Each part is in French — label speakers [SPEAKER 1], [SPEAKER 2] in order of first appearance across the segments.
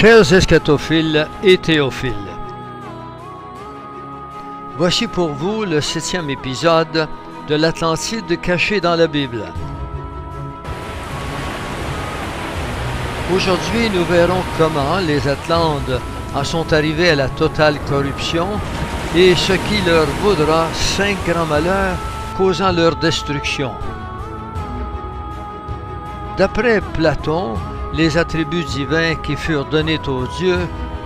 [SPEAKER 1] Chers eschatophiles et théophiles, voici pour vous le 7e épisode de l'Atlantide cachée dans la Bible. Aujourd'hui, nous verrons comment les Atlantes en sont arrivés à la totale corruption et ce qui leur vaudra 5 grands malheurs causant leur destruction. D'après Platon, les attributs divins qui furent donnés aux dieux,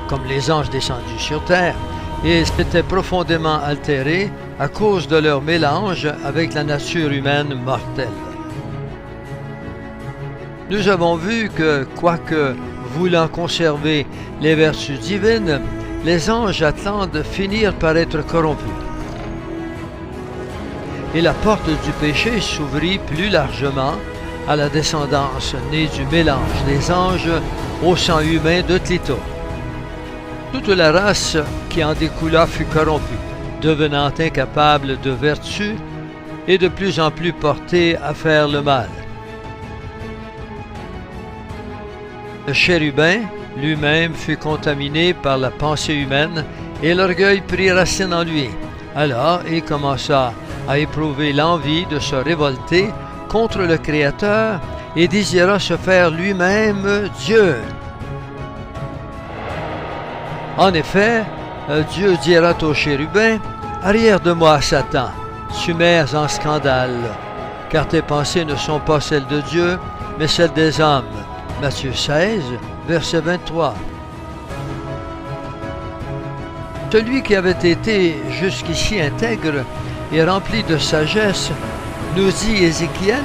[SPEAKER 1] comme les anges descendus sur terre, et s'étaient profondément altérés à cause de leur mélange avec la nature humaine mortelle. Nous avons vu que, quoique voulant conserver les vertus divines, les anges Atlantes finirent par être corrompus. Et la porte du péché s'ouvrit plus largement à la descendance née du mélange des anges au sang humain de Clito. Toute la race qui en découla fut corrompue, devenant incapable de vertu et de plus en plus portée à faire le mal. Le chérubin lui-même fut contaminé par la pensée humaine et l'orgueil prit racine en lui. Alors il commença à éprouver l'envie de se révolter contre le Créateur et désira se faire lui-même Dieu. En effet, Dieu dira au chérubin: « Arrière de moi, Satan, tu m'es en scandale, car tes pensées ne sont pas celles de Dieu, mais celles des hommes. » Matthieu 16, verset 23. Celui qui avait été jusqu'ici intègre et rempli de sagesse, nous dit Ézéchiel,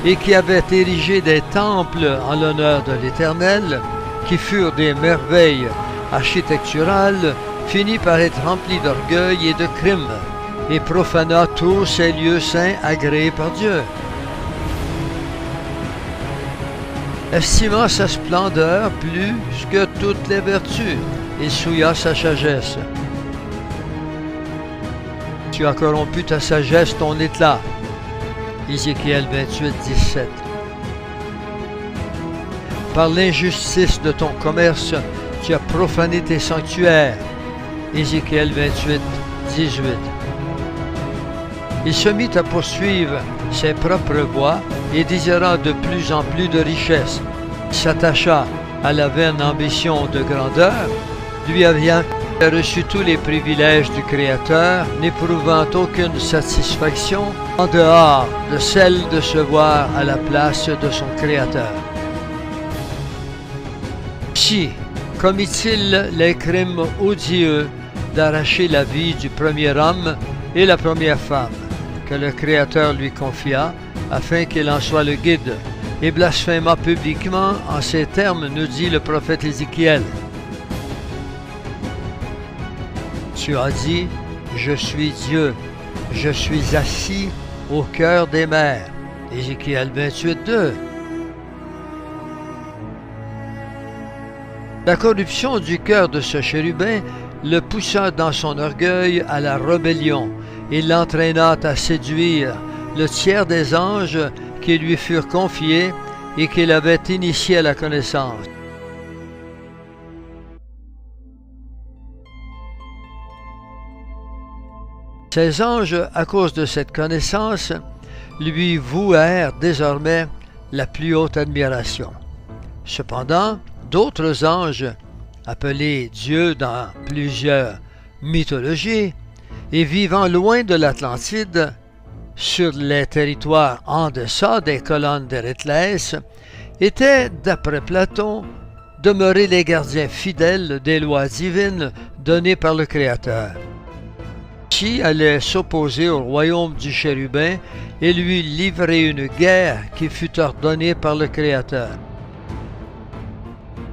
[SPEAKER 1] et qui avait érigé des temples en l'honneur de l'Éternel, qui furent des merveilles architecturales, finit par être rempli d'orgueil et de crimes, et profana tous ces lieux saints agréés par Dieu. Estimant sa splendeur plus que toutes les vertus, il souilla sa sagesse. Tu as corrompu ta sagesse, ton éclat. Ézéchiel 28, 17. Par l'injustice de ton commerce, tu as profané tes sanctuaires. Ézéchiel 28, 18. Il se mit à poursuivre ses propres voies et désirant de plus en plus de richesses. Il s'attacha à la vaine ambition de grandeur, lui ayant reçu tous les privilèges du Créateur, n'éprouvant aucune satisfaction en dehors de celle de se voir à la place de son Créateur. Si commit-il les crimes odieux d'arracher la vie du premier homme et la première femme, que le Créateur lui confia, afin qu'il en soit le guide, et blasphéma publiquement en ces termes, nous dit le prophète Ézéchiel. Tu as dit: je suis Dieu, je suis assis au cœur des mers. Ézéchiel 28, 2. La corruption du cœur de ce chérubin le poussa dans son orgueil à la rébellion et l'entraîna à séduire le tiers des anges qui lui furent confiés et qu'il avait initiés à la connaissance. Ces anges, à cause de cette connaissance, lui vouèrent désormais la plus haute admiration. Cependant, d'autres anges, appelés dieux dans plusieurs mythologies, et vivant loin de l'Atlantide, sur les territoires en deçà des colonnes d'Héraclès, étaient, d'après Platon, demeurés les gardiens fidèles des lois divines données par le Créateur. Qui allait s'opposer au royaume du chérubin et lui livrer une guerre qui fut ordonnée par le Créateur.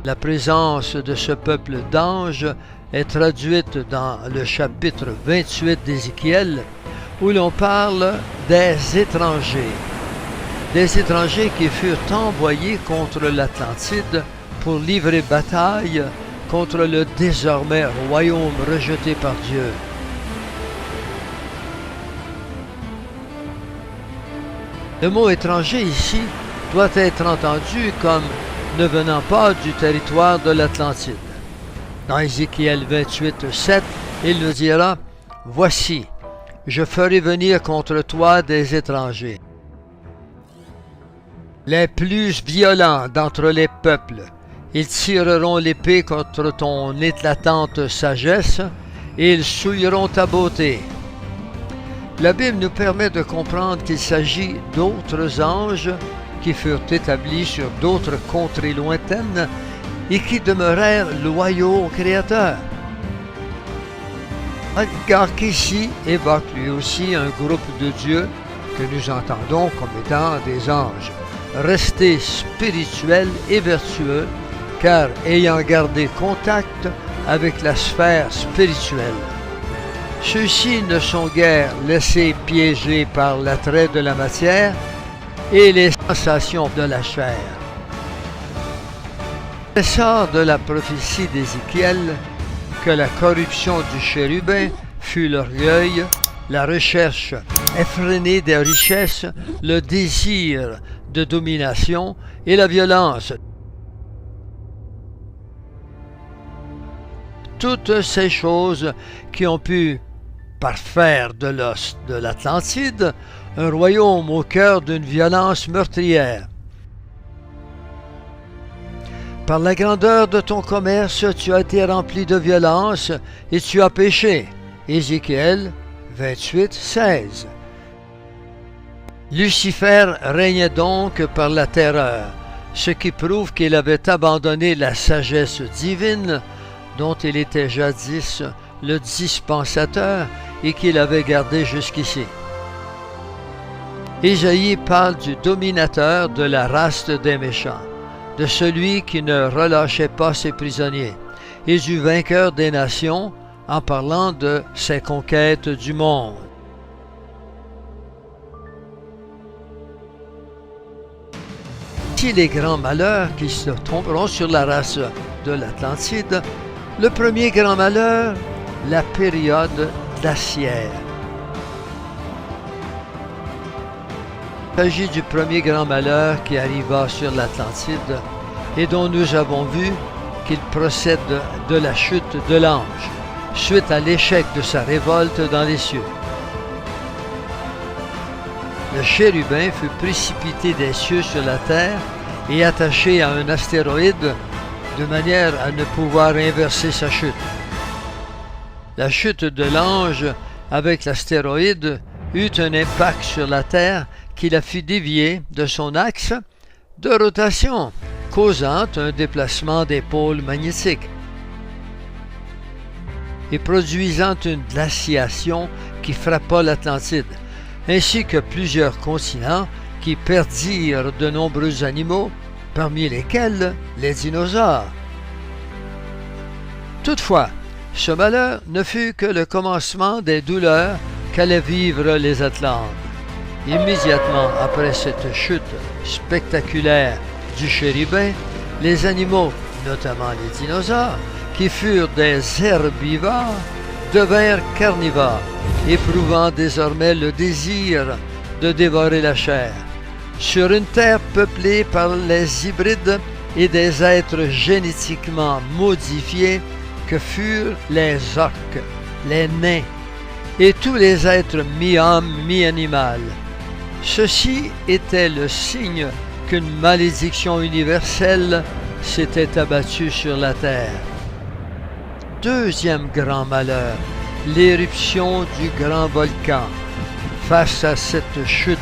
[SPEAKER 1] La présence de ce peuple d'anges est traduite dans le chapitre 28 d'Ézéchiel, où l'on parle des étrangers qui furent envoyés contre l'Atlantide pour livrer bataille contre le désormais royaume rejeté par Dieu. Le mot étranger ici doit être entendu comme ne venant pas du territoire de l'Atlantide. Dans Ézéchiel 28, 7, il nous dira « Voici, je ferai venir contre toi des étrangers, les plus violents d'entre les peuples. Ils tireront l'épée contre ton éclatante sagesse et ils souilleront ta beauté. » La Bible nous permet de comprendre qu'il s'agit d'autres anges qui furent établis sur d'autres contrées lointaines et qui demeurèrent loyaux au Créateur. Car qu'ici évoque lui aussi un groupe de dieux que nous entendons comme étant des anges, restés spirituels et vertueux, car ayant gardé contact avec la sphère spirituelle. Ceux-ci ne sont guère laissés piéger par l'attrait de la matière et les sensations de la chair. Il sort de la prophétie d'Ézéchiel que la corruption du chérubin fut l'orgueil, la recherche effrénée des richesses, le désir de domination et la violence. Toutes ces choses qui ont pu parfaire de l'os de l'Atlantide un royaume au cœur d'une violence meurtrière. Par la grandeur de ton commerce, tu as été rempli de violence et tu as péché. Ézéchiel 28, 16. Lucifer régnait donc par la terreur, ce qui prouve qu'il avait abandonné la sagesse divine dont il était jadis le dispensateur et qu'il avait gardé jusqu'ici. Ésaïe parle du dominateur de la race des méchants, de celui qui ne relâchait pas ses prisonniers, et du vainqueur des nations en parlant de ses conquêtes du monde. Ici les grands malheurs qui se tomberont sur la race de l'Atlantide. Le premier grand malheur, la période glaciaire. Il s'agit du premier grand malheur qui arriva sur l'Atlantide et dont nous avons vu qu'il procède de la chute de l'ange, suite à l'échec de sa révolte dans les cieux. Le chérubin fut précipité des cieux sur la terre et attaché à un astéroïde de manière à ne pouvoir inverser sa chute. La chute de l'ange avec l'astéroïde eut un impact sur la Terre qui la fit dévier de son axe de rotation, causant un déplacement des pôles magnétiques et produisant une glaciation qui frappa l'Atlantide, ainsi que plusieurs continents qui perdirent de nombreux animaux, parmi lesquels les dinosaures. Toutefois, ce malheur ne fut que le commencement des douleurs qu'allaient vivre les Atlantes. Immédiatement après cette chute spectaculaire du chérubin, les animaux, notamment les dinosaures, qui furent des herbivores, devinrent carnivores, éprouvant désormais le désir de dévorer la chair. Sur une terre peuplée par les hybrides et des êtres génétiquement modifiés que furent les orques, les nains et tous les êtres mi-homme, mi-animal. Ceci était le signe qu'une malédiction universelle s'était abattue sur la terre. Deuxième grand malheur, l'éruption du grand volcan. Face à cette chute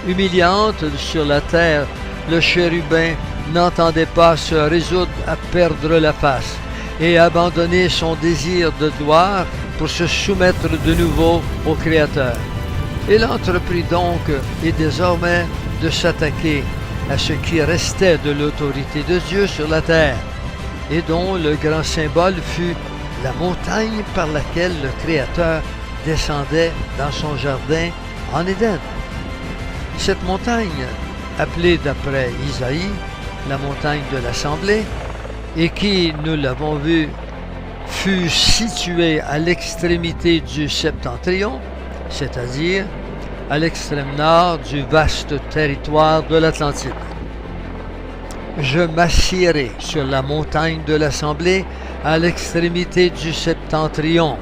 [SPEAKER 1] humiliante sur la terre, le chérubin n'entendait pas se résoudre à perdre la face et abandonner son désir de gloire pour se soumettre de nouveau au Créateur. Il entreprit donc et désormais de s'attaquer à ce qui restait de l'autorité de Dieu sur la terre, et dont le grand symbole fut la montagne par laquelle le Créateur descendait dans son jardin en Éden. Cette montagne, appelée d'après Isaïe la montagne de l'Assemblée, et qui, nous l'avons vu, fut située à l'extrémité du septentrion, c'est-à-dire à l'extrême nord du vaste territoire de l'Atlantide. Je m'assierai sur la montagne de l'Assemblée à l'extrémité du septentrion.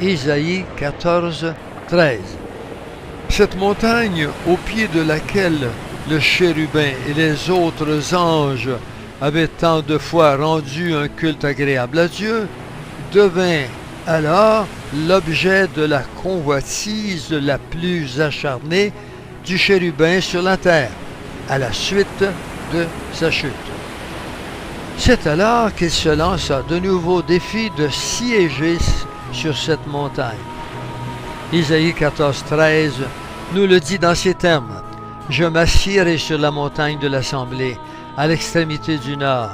[SPEAKER 1] Isaïe 14, 13. Cette montagne, au pied de laquelle le chérubin et les autres anges avaient tant de fois rendu un culte agréable à Dieu, devint alors l'objet de la convoitise la plus acharnée du chérubin sur la terre, à la suite de sa chute. C'est alors qu'il se lança de nouveau défi de siéger sur cette montagne. Isaïe 14, 13 nous le dit dans ces termes. « Je m'assierai sur la montagne de l'Assemblée, à l'extrémité du nord. »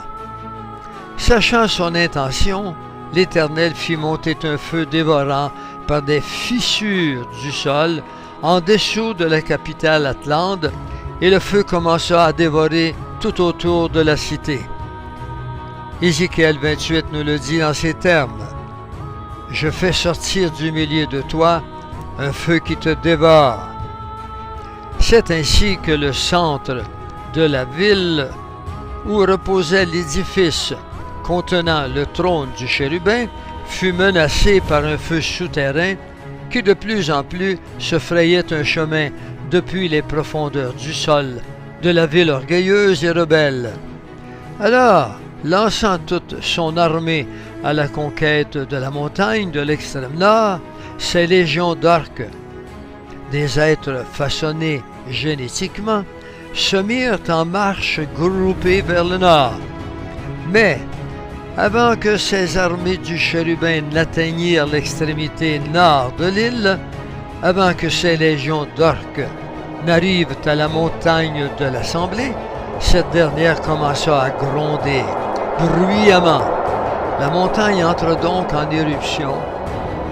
[SPEAKER 1] Sachant son intention, l'Éternel fit monter un feu dévorant par des fissures du sol en dessous de la capitale Atlante, et le feu commença à dévorer tout autour de la cité. Ézéchiel 28 nous le dit en ces termes. « Je fais sortir du milieu de toi un feu qui te dévore. » C'est ainsi que le centre de la ville où reposait l'édifice contenant le trône du chérubin fut menacé par un feu souterrain qui de plus en plus se frayait un chemin depuis les profondeurs du sol de la ville orgueilleuse et rebelle. Alors, lançant toute son armée à la conquête de la montagne de l'extrême nord, ces légions d'orques, des êtres façonnés génétiquement, se mirent en marche groupées vers le nord. Mais, avant que ces armées du chérubin n'atteignirent l'extrémité nord de l'île, avant que ces légions d'orques n'arrivent à la montagne de l'Assemblée, cette dernière commença à gronder bruyamment. La montagne entra donc en éruption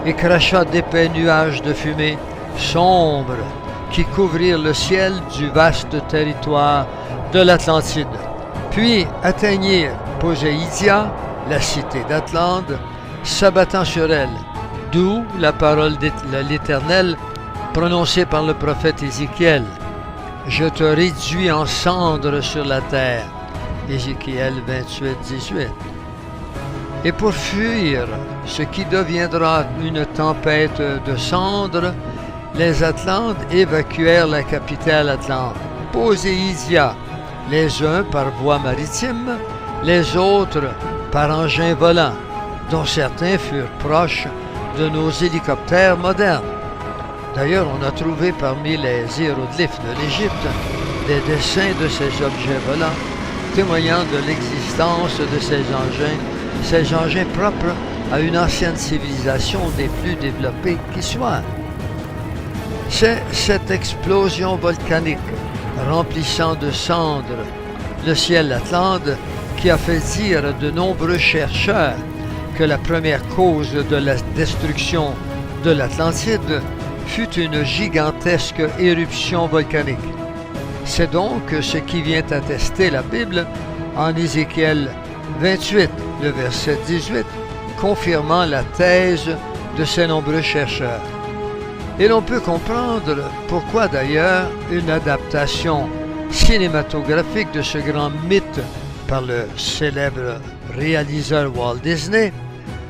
[SPEAKER 1] et cracha d'épais nuages de fumée sombres qui couvrirent le ciel du vaste territoire de l'Atlantide, puis atteignirent Poséidia, la cité d'Atlante, s'abattant sur elle, d'où la parole de l'Éternel prononcée par le prophète Ézéchiel. « Je te réduis en cendres sur la terre. » Ézéchiel 28, 18. Et pour fuir ce qui deviendra une tempête de cendres, les Atlantes évacuèrent la capitale Atlante, Poséidia, les uns par voie maritime, les autres par engins volants, dont certains furent proches de nos hélicoptères modernes. D'ailleurs, on a trouvé parmi les hiéroglyphes de l'Égypte des dessins de ces objets volants, témoignant de l'existence de ces engins propres à une ancienne civilisation des plus développées qui soit. C'est cette explosion volcanique remplissant de cendres le ciel Atlante qui a fait dire à de nombreux chercheurs que la première cause de la destruction de l'Atlantide fut une gigantesque éruption volcanique. C'est donc ce qui vient attester la Bible en Ézéchiel 28, le verset 18, confirmant la thèse de ces nombreux chercheurs. Et l'on peut comprendre pourquoi d'ailleurs une adaptation cinématographique de ce grand mythe par le célèbre réalisateur Walt Disney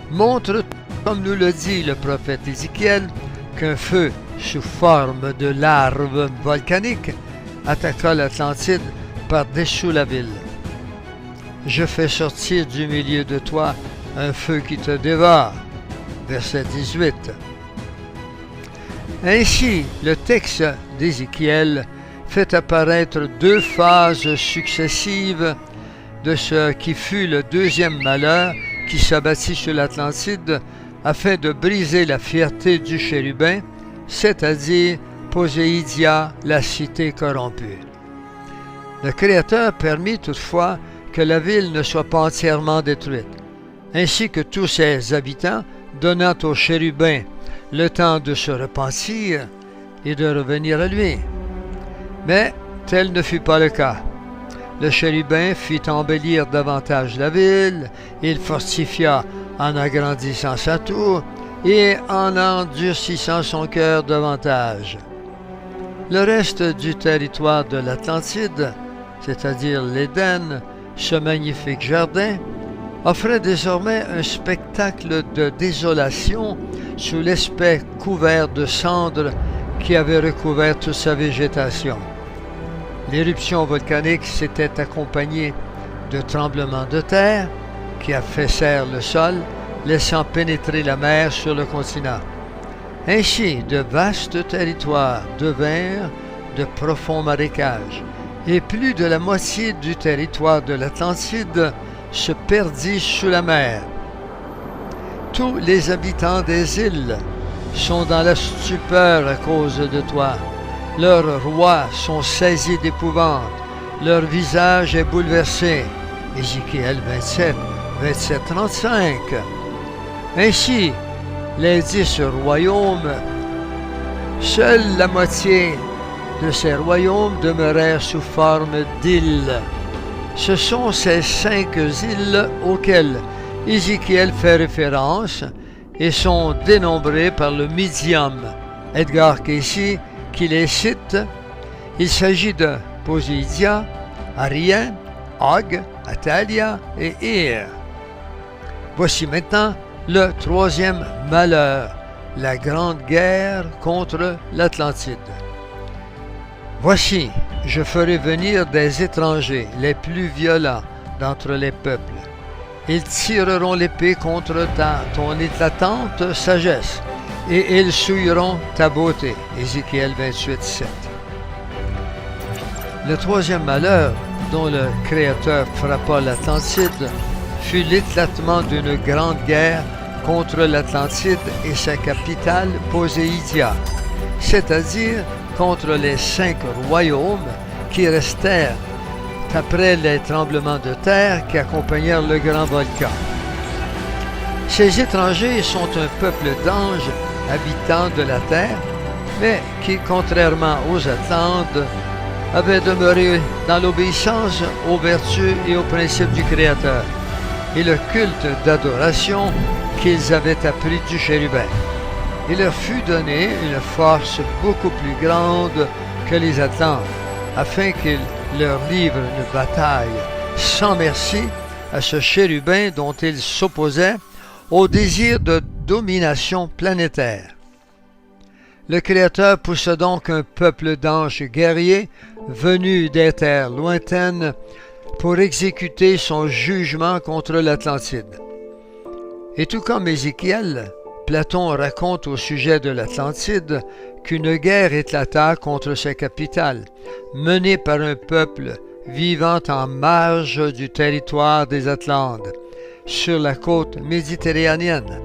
[SPEAKER 1] montre, comme nous le dit le prophète Ézéchiel, qu'un feu sous forme de larve volcanique attaqua l'Atlantide par-dessous la ville. « Je fais sortir du milieu de toi un feu qui te dévore. » Verset 18. Ainsi, le texte d'Ézéchiel fait apparaître deux phases successives de ce qui fut le deuxième malheur qui s'abattit sur l'Atlantide afin de briser la fierté du chérubin, c'est-à-dire Poséidia, la cité corrompue. Le Créateur permit toutefois que la ville ne soit pas entièrement détruite, ainsi que tous ses habitants, donnant au chérubin le temps de se repentir et de revenir à lui. Mais tel ne fut pas le cas. Le chérubin fit embellir davantage la ville, il fortifia en agrandissant sa tour et en endurcissant son cœur davantage. Le reste du territoire de l'Atlantide, c'est-à-dire l'Éden, ce magnifique jardin offrait désormais un spectacle de désolation sous l'aspect couvert de cendres qui avait recouvert toute sa végétation. L'éruption volcanique s'était accompagnée de tremblements de terre qui affaissèrent le sol, laissant pénétrer la mer sur le continent. Ainsi, de vastes territoires devinrent de profonds marécages, et plus de la moitié du territoire de l'Atlantide se perdit sous la mer. Tous les habitants des îles sont dans la stupeur à cause de toi. Leurs rois sont saisis d'épouvante, leur visage est bouleversé. Ézéchiel 27, verset 35. Ainsi, les 10 royaumes, seule la moitié de ces royaumes demeurèrent sous forme d'îles. Ce sont ces 5 îles auxquelles Ézéchiel fait référence et sont dénombrées par le médium Edgar Cayce qui les cite. Il s'agit de Poséidia, Arien, Og, Atalia et Ir. Voici maintenant le 3e malheur, la grande guerre contre l'Atlantide. Voici, je ferai venir des étrangers, les plus violents d'entre les peuples. Ils tireront l'épée contre ton éclatante sagesse, et ils souilleront ta beauté. Ézéchiel 28, 7. Le 3e malheur dont le Créateur frappa l'Atlantide fut l'éclatement d'une grande guerre contre l'Atlantide et sa capitale Poséidia, c'est-à-dire contre les 5 royaumes qui restèrent après les tremblements de terre qui accompagnèrent le grand volcan. Ces étrangers sont un peuple d'anges habitants de la terre, mais qui, contrairement aux Atlantes, avaient demeuré dans l'obéissance aux vertus et aux principes du Créateur et le culte d'adoration qu'ils avaient appris du chérubin. Il leur fut donné une force beaucoup plus grande que les Atlantes, afin qu'ils leur livrent une bataille sans merci à ce chérubin dont ils s'opposaient au désir de domination planétaire. Le Créateur poussa donc un peuple d'anges guerriers venus des terres lointaines pour exécuter son jugement contre l'Atlantide. Et tout comme Ézéchiel, Platon raconte au sujet de l'Atlantide qu'une guerre éclata contre sa capitale, menée par un peuple vivant en marge du territoire des Atlantes, sur la côte méditerranéenne,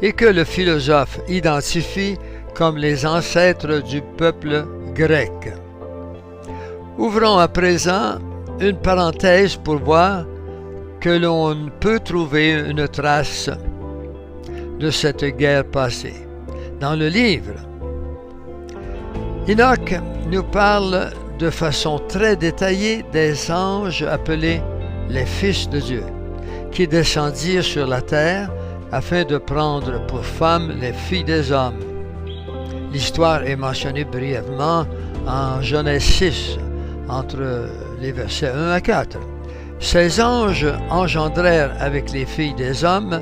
[SPEAKER 1] et que le philosophe identifie comme les ancêtres du peuple grec. Ouvrons à présent une parenthèse pour voir que l'on peut trouver une trace de cette guerre passée. Dans le livre, Enoch nous parle de façon très détaillée des anges appelés les fils de Dieu, qui descendirent sur la terre afin de prendre pour femmes les filles des hommes. L'histoire est mentionnée brièvement en Genèse 6, entre les versets 1 à 4. Ces anges engendrèrent avec les filles des hommes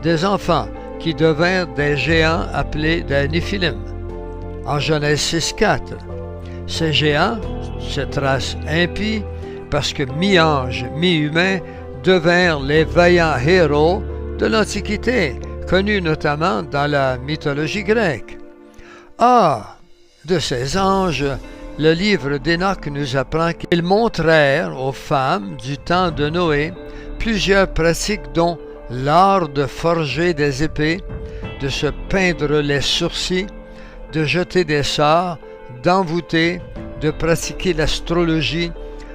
[SPEAKER 1] des enfants qui devinrent des géants appelés des Néphilim. En Genèse 6, 4, ces géants, cette race impie, parce que mi-ange, mi-humain, devinrent les vaillants héros de l'Antiquité, connus notamment dans la mythologie grecque. Or, de ces anges, le livre d'Enoch nous apprend qu'ils montrèrent aux femmes du temps de Noé plusieurs pratiques dont l'art de forger des épées, de se peindre les sourcils, de jeter des sorts, d'envoûter, de pratiquer l'astrologie,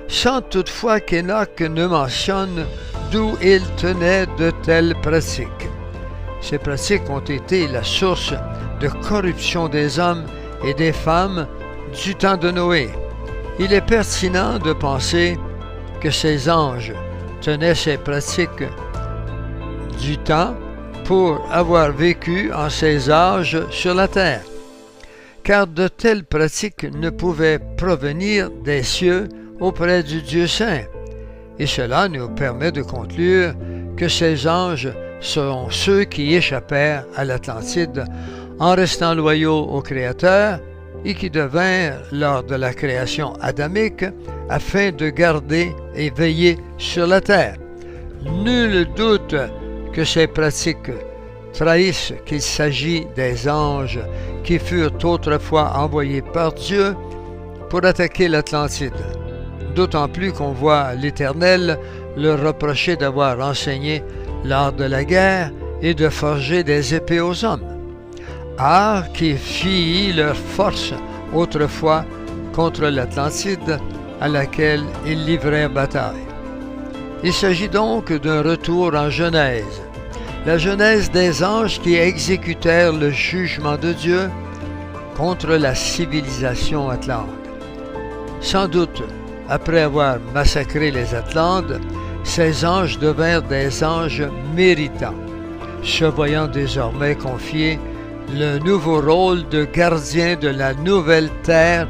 [SPEAKER 1] sans toutefois qu'Enoch ne mentionne d'où il tenait de telles pratiques. Ces pratiques ont été la source de corruption des hommes et des femmes du temps de Noé. Il est pertinent de penser que ces anges tenaient ces pratiques du temps pour avoir vécu en ces âges sur la terre, car de telles pratiques ne pouvaient provenir des cieux auprès du Dieu saint, et cela nous permet de conclure que ces anges seront ceux qui échappèrent à l'Atlantide en restant loyaux au Créateur et qui devinrent lors de la création adamique afin de garder et veiller sur la terre. Nul doute que ces pratiques trahissent qu'il s'agit des anges qui furent autrefois envoyés par Dieu pour attaquer l'Atlantide. D'autant plus qu'on voit l'Éternel leur reprocher d'avoir enseigné l'art de la guerre et de forger des épées aux hommes, art qui fit leur force autrefois contre l'Atlantide à laquelle ils livrèrent bataille. Il s'agit donc d'un retour en Genèse, la Genèse des anges qui exécutèrent le jugement de Dieu contre la civilisation atlante. Sans doute, après avoir massacré les Atlantes, ces anges devinrent des anges méritants, se voyant désormais confier le nouveau rôle de gardien de la nouvelle terre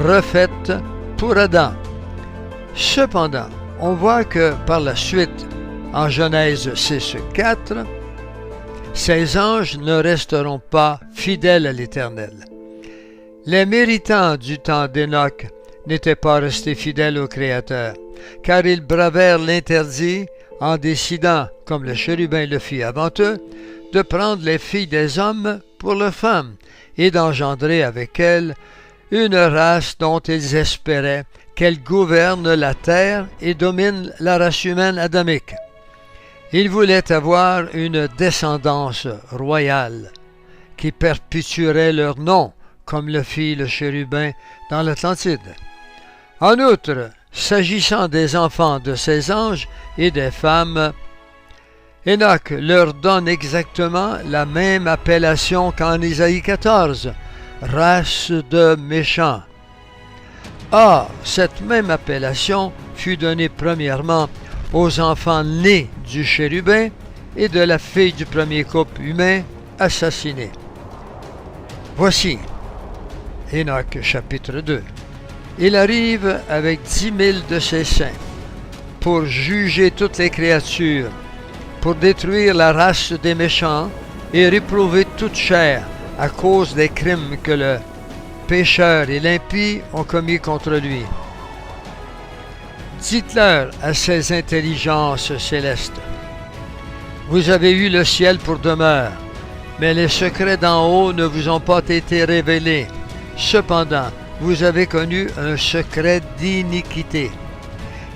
[SPEAKER 1] refaite pour Adam. Cependant, on voit que par la suite, en Genèse 6:4, ces anges ne resteront pas fidèles à l'Éternel. Les méritants du temps d'Enoch n'étaient pas restés fidèles au Créateur, car ils bravèrent l'interdit en décidant, comme le chérubin le fit avant eux, de prendre les filles des hommes pour leurs femmes et d'engendrer avec elles une race dont ils espéraient qu'elle gouverne la terre et domine la race humaine adamique. Ils voulaient avoir une descendance royale qui perpétuerait leur nom, comme le fit le chérubin dans l'Atlantide. En outre, s'agissant des enfants de ces anges et des femmes, Enoch leur donne exactement la même appellation qu'en Isaïe 14, race de méchants. Or, cette même appellation fut donnée premièrement aux enfants nés du chérubin et de la fille du premier couple humain assassiné. Voici Enoch chapitre 2. Il arrive avec 10 000 de ses saints pour juger toutes les créatures, pour détruire la race des méchants et réprouver toute chair à cause des crimes que le pécheur et l'impie ont commis contre lui. Dites-leur à ces intelligences célestes: vous avez eu le ciel pour demeure, mais les secrets d'en haut ne vous ont pas été révélés. Cependant, vous avez connu un secret d'iniquité,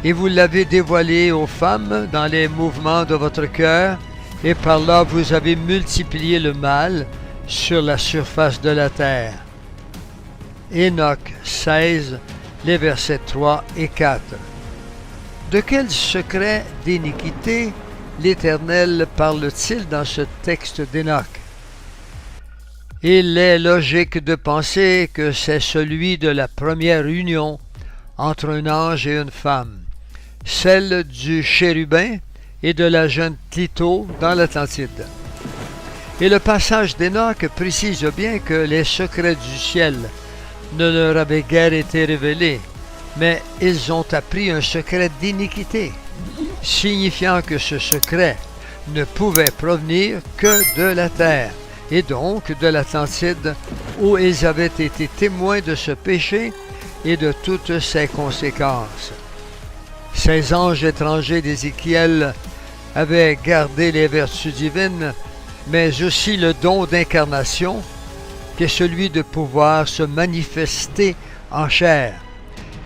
[SPEAKER 1] et vous l'avez dévoilé aux femmes dans les mouvements de votre cœur, et par là vous avez multiplié le mal sur la surface de la terre. Enoch 16, les versets 3 et 4. De quel secret d'iniquité l'Éternel parle-t-il dans ce texte d'Enoch? Il est logique de penser que c'est celui de la première union entre un ange et une femme, celle du chérubin et de la jeune Clito dans l'Atlantide. Et le passage d'Enoch précise bien que les secrets du ciel ne leur avaient guère été révélés, mais ils ont appris un secret d'iniquité, signifiant que ce secret ne pouvait provenir que de la terre, et donc de l'Atlantide, où ils avaient été témoins de ce péché et de toutes ses conséquences. Ces anges étrangers d'Ézéchiel avaient gardé les vertus divines, mais aussi le don d'incarnation, qui est celui de pouvoir se manifester en chair,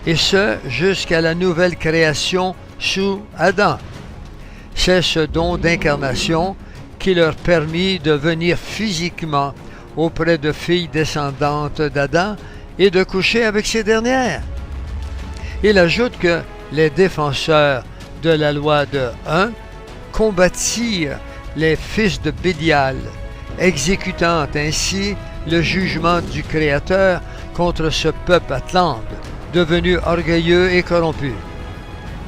[SPEAKER 1] et ce jusqu'à la nouvelle création sous Adam. C'est ce don d'incarnation qui leur permit de venir physiquement auprès de filles descendantes d'Adam et de coucher avec ces dernières. Il ajoute que les défenseurs de la loi de 1 combattirent les fils de Bélial, exécutant ainsi le jugement du Créateur contre ce peuple atlante, devenu orgueilleux et corrompu.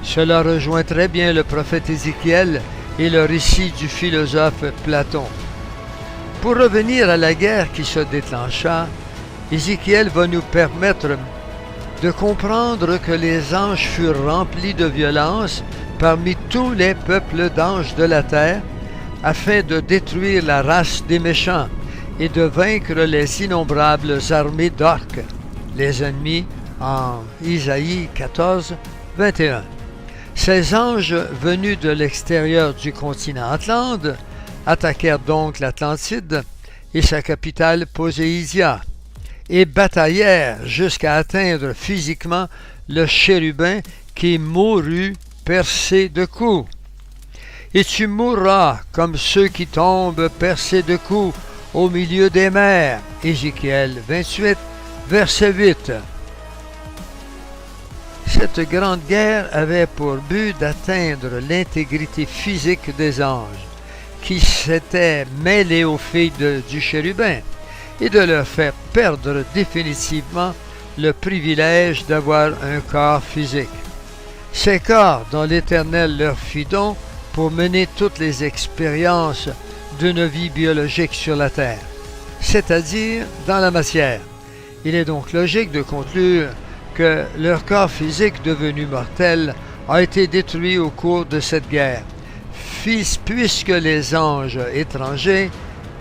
[SPEAKER 1] Cela rejoint très bien le prophète Ézéchiel et le récit du philosophe Platon. Pour revenir à la guerre qui se déclencha, Ézéchiel va nous permettre de comprendre que les anges furent remplis de violence parmi tous les peuples d'anges de la terre, afin de détruire la race des méchants et de vaincre les innombrables armées d'orques, les ennemis, en Isaïe 14, 21. Ces anges venus de l'extérieur du continent Atlante attaquèrent donc l'Atlantide et sa capitale Poséisia, et bataillèrent jusqu'à atteindre physiquement le chérubin qui mourut percé de coups. Et tu mourras comme ceux qui tombent percés de coups au milieu des mers. Ézéchiel 28, verset 8. Cette grande guerre avait pour but d'atteindre l'intégrité physique des anges, qui s'étaient mêlés aux filles du chérubin, et de leur faire perdre définitivement le privilège d'avoir un corps physique. Ces corps dont l'Éternel leur fit don pour mener toutes les expériences d'une vie biologique sur la terre, c'est-à-dire dans la matière. Il est donc logique de conclure que leur corps physique devenu mortel a été détruit au cours de cette guerre, puisque les anges étrangers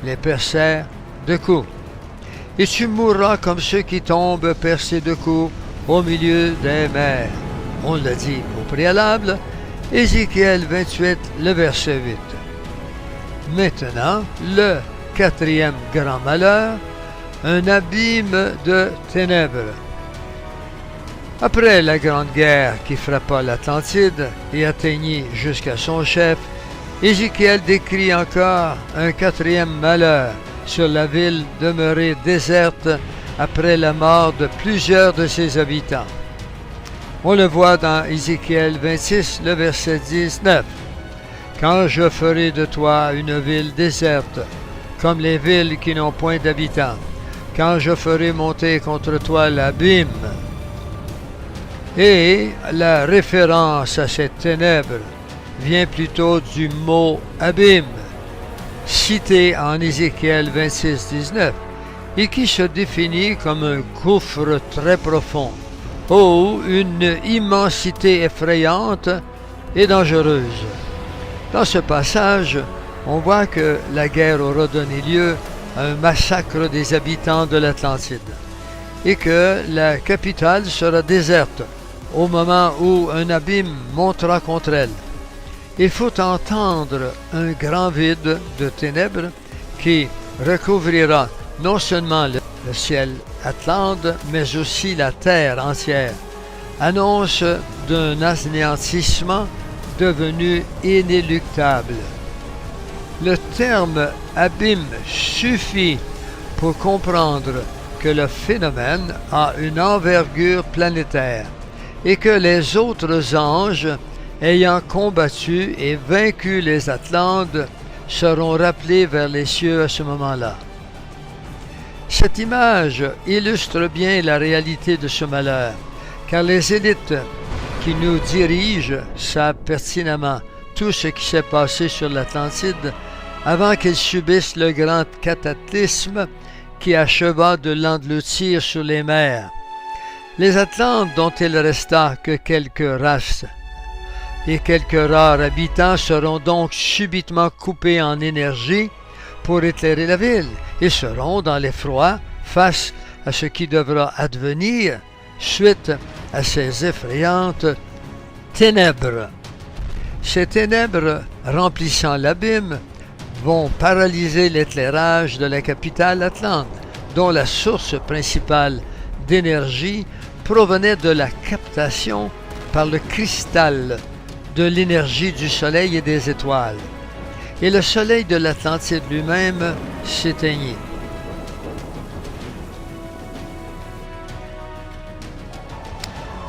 [SPEAKER 1] les percèrent de coups. Et tu mourras comme ceux qui tombent percés de coups au milieu des mers. On l'a dit au préalable, Ézéchiel 28, le verset 8. Maintenant, le quatrième grand malheur, un abîme de ténèbres. Après la grande guerre qui frappa l'Atlantide et atteignit jusqu'à son chef, Ézéchiel décrit encore un quatrième malheur sur la ville demeurée déserte après la mort de plusieurs de ses habitants. On le voit dans Ézéchiel 26, le verset 19. « Quand je ferai de toi une ville déserte, comme les villes qui n'ont point d'habitants, quand je ferai monter contre toi l'abîme. » Et la référence à ces ténèbres vient plutôt du mot « abîme », cité en Ézéchiel 26, 19, et qui se définit comme un gouffre très profond, ou une immensité effrayante et dangereuse. Dans ce passage, on voit que la guerre aura donné lieu à un massacre des habitants de l'Atlantide et que la capitale sera déserte au moment où un abîme montera contre elle. Il faut entendre un grand vide de ténèbres qui recouvrira non seulement le ciel Atlante, mais aussi la terre entière, annonce d'un anéantissement devenu inéluctable. Le terme abîme suffit pour comprendre que le phénomène a une envergure planétaire et que les autres anges ayant combattu et vaincu les Atlantes seront rappelés vers les cieux à ce moment-là. Cette image illustre bien la réalité de ce malheur, car les élites qui nous dirigent savent pertinemment tout ce qui s'est passé sur l'Atlantide avant qu'ils subissent le grand cataclysme qui acheva de l'engloutir sur les mers. Les Atlantes, dont il resta que quelques races et quelques rares habitants, seront donc subitement coupés en énergie pour éclairer la ville et seront dans l'effroi face à ce qui devra advenir suite à ces effrayantes ténèbres. Ces ténèbres remplissant l'abîme vont paralyser l'éclairage de la capitale Atlante, dont la source principale d'énergie provenait de la captation par le cristal de l'énergie du soleil et des étoiles. Et le soleil de l'Atlantide lui-même s'éteignit.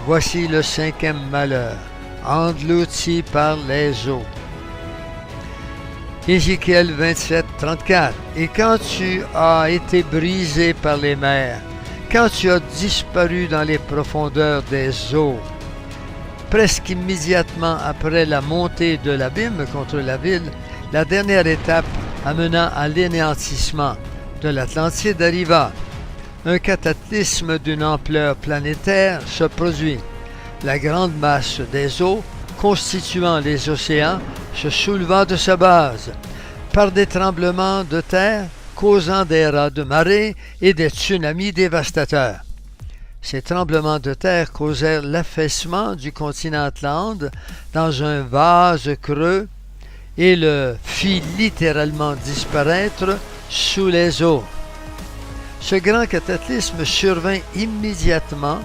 [SPEAKER 1] Voici le cinquième malheur, englouti par les eaux. Ézéchiel 27, 34. Et quand tu as été brisé par les mers, quand tu as disparu dans les profondeurs des eaux, presque immédiatement après la montée de l'abîme contre la ville, la dernière étape amenant à l'anéantissement de l'Atlantide arriva. un cataclysme d'une ampleur planétaire se produit. La grande masse des eaux constituant les océans se souleva de sa base, par des tremblements de terre causant des raz de marée et des tsunamis dévastateurs. Ces tremblements de terre causèrent l'affaissement du continent Atlante dans un vase creux et le fit littéralement disparaître sous les eaux. Ce grand cataclysme survint immédiatement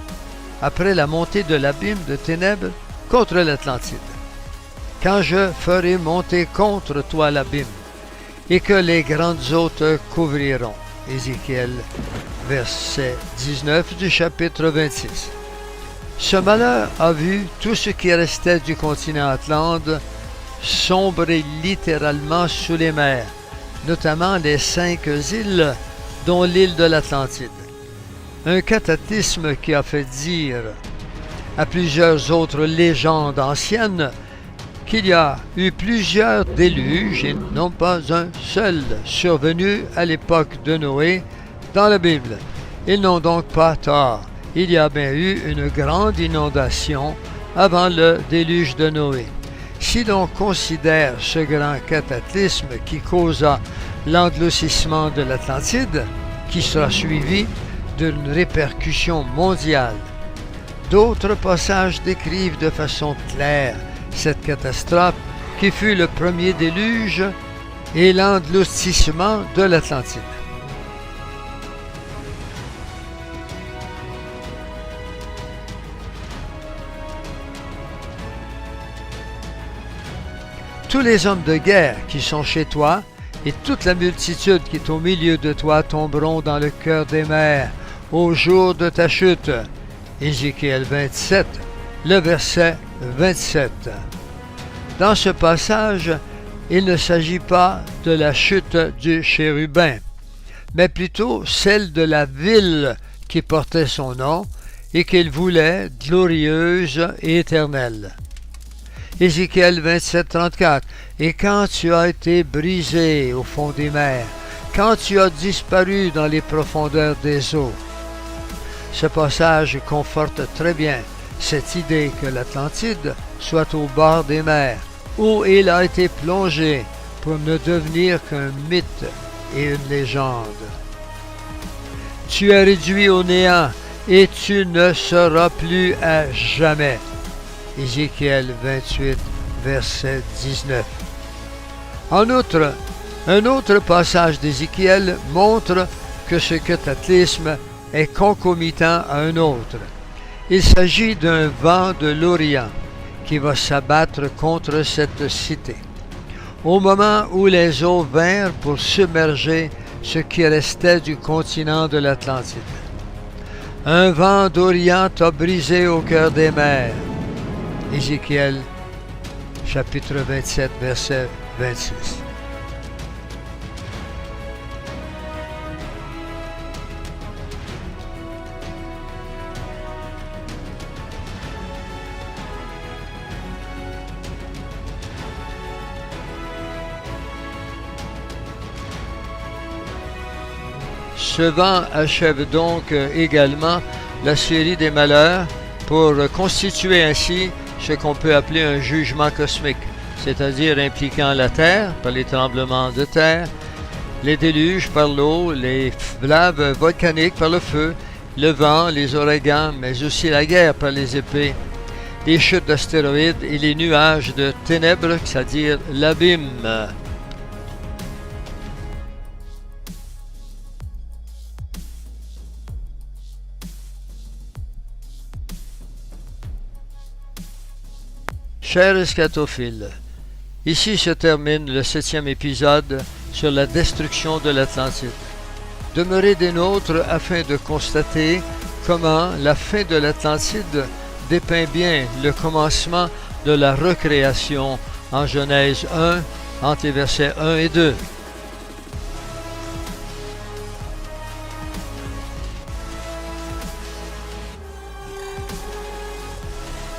[SPEAKER 1] après la montée de l'abîme de ténèbres contre l'Atlantide. Quand je ferai monter contre toi l'abîme, et que les grandes eaux te couvriront. Ézéchiel, verset 19 du chapitre 26. Ce malheur a vu tout ce qui restait du continent Atlante sombrer littéralement sous les mers, notamment les 5 îles, dont l'île de l'Atlantide. Un cataclysme qui a fait dire à plusieurs autres légendes anciennes qu'il y a eu plusieurs déluges et non pas un seul survenu à l'époque de Noé dans la Bible. Ils n'ont donc pas tort. Il y a bien eu une grande inondation avant le déluge de Noé. Si l'on considère ce grand cataclysme qui causa l'engloutissement de l'Atlantide, qui sera suivi d'une répercussion mondiale, d'autres passages décrivent de façon claire cette catastrophe qui fut le premier déluge et l'engloutissement de l'Atlantide. Tous les hommes de guerre qui sont chez toi et toute la multitude qui est au milieu de toi tomberont dans le cœur des mers au jour de ta chute. Ézéchiel 27, le verset 27. Dans ce passage, il ne s'agit pas de la chute du chérubin, mais plutôt celle de la ville qui portait son nom et qu'il voulait glorieuse et éternelle. Ézéchiel 27, 34. Et quand tu as été brisé au fond des mers, quand tu as disparu dans les profondeurs des eaux. Ce passage conforte très bien cette idée que l'Atlantide soit au bord des mers, où il a été plongé pour ne devenir qu'un mythe et une légende. Tu es réduit au néant et tu ne seras plus à jamais. Ézéchiel 28, verset 19. En outre, un autre passage d'Ézéchiel montre que ce cataclysme est concomitant à un autre. Il s'agit d'un vent de l'Orient qui va s'abattre contre cette cité. Au moment où les eaux vinrent pour submerger ce qui restait du continent de l'Atlantide. Un vent d'Orient a brisé au cœur des mers. Ézéchiel, chapitre 27, verset 26. Ce vent achève donc également la série des malheurs pour constituer ainsi ce qu'on peut appeler un jugement cosmique, c'est-à-dire impliquant la Terre par les tremblements de terre, les déluges par l'eau, les laves volcaniques par le feu, le vent, les ouragans, mais aussi la guerre par les épées, les chutes d'astéroïdes et les nuages de ténèbres, c'est-à-dire l'abîme. Chers eschatophiles, ici se termine le 7e épisode sur la destruction de l'Atlantide. Demeurez des nôtres afin de constater comment la fin de l'Atlantide dépeint bien le commencement de la recréation en Genèse 1, entre les versets 1 et 2.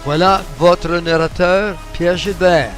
[SPEAKER 1] Voilà votre narrateur, Pierre Gilbert.